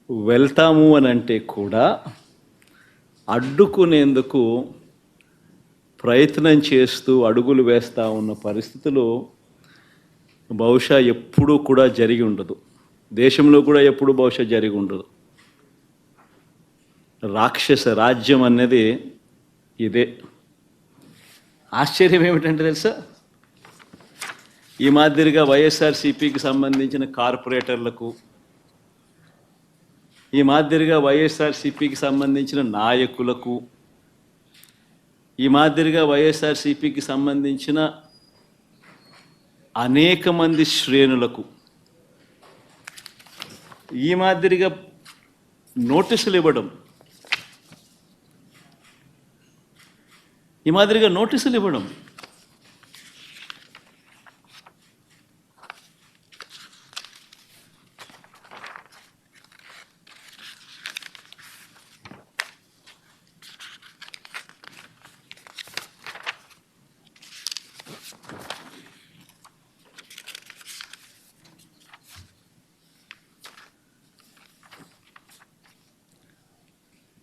వెళ్తాము అని అంటే కూడా అడ్డుకునేందుకు ప్రయత్నం చేస్తూ అడుగులు వేస్తూ ఉన్న పరిస్థితులు బహుశా ఎప్పుడూ కూడా జరిగి ఉండదు. దేశంలో కూడా ఎప్పుడు బహుశా జరిగి ఉండదు. రాక్షస రాజ్యం అనేది ఇదే. ఆశ్చర్యం ఏమిటంటే తెలుసా, ఈ మాదిరిగా వైఎస్ఆర్సీపీకి సంబంధించిన కార్పొరేటర్లకు, ఈ మాదిరిగా వైఎస్ఆర్సీపీకి సంబంధించిన నాయకులకు, ఈ మాదిరిగా వైఎస్ఆర్సీపీకి సంబంధించిన అనేక మంది శ్రేణులకు ఈ మాదిరిగా నోటీసులు ఇవ్వడం,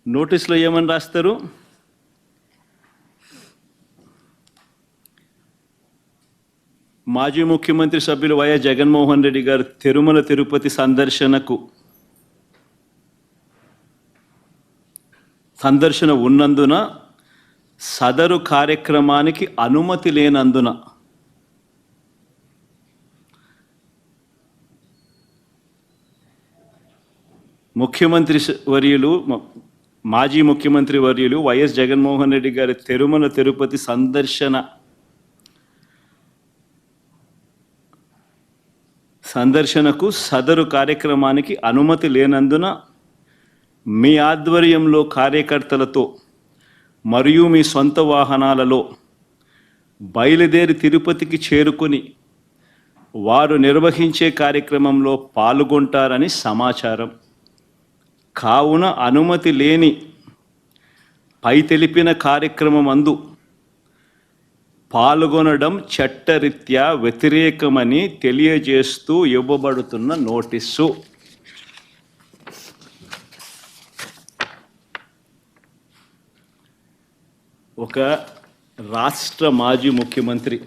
నోటీసులో ఏమని రాస్తారు? మాజీ ముఖ్యమంత్రి సభ్యులు వైఎస్ జగన్మోహన్ రెడ్డి గారు తిరుమల తిరుపతి సందర్శన ఉన్నందున సదరు కార్యక్రమానికి అనుమతి లేనందున మాజీ ముఖ్యమంత్రి వర్యులు వైఎస్ జగన్మోహన్ రెడ్డి గారి తిరుమల తిరుపతి సందర్శనకు సదరు కార్యక్రమానికి అనుమతి లేనందున మీ ఆధ్వర్యంలో కార్యకర్తలతో మరియు మీ సొంత వాహనాలలో బయలుదేరి తిరుపతికి చేరుకొని వారు నిర్వహించే కార్యక్రమంలో పాల్గొంటారని సమాచారం. కావున అనుమతి లేని పై తెలిపిన కార్యక్రమమందు పాల్గొనడం చట్టరీత్యా వ్యతిరేకమని తెలియజేస్తూ ఇవ్వబడుతున్న నోటీసు. ఒక రాష్ట్ర మాజీ ముఖ్యమంత్రి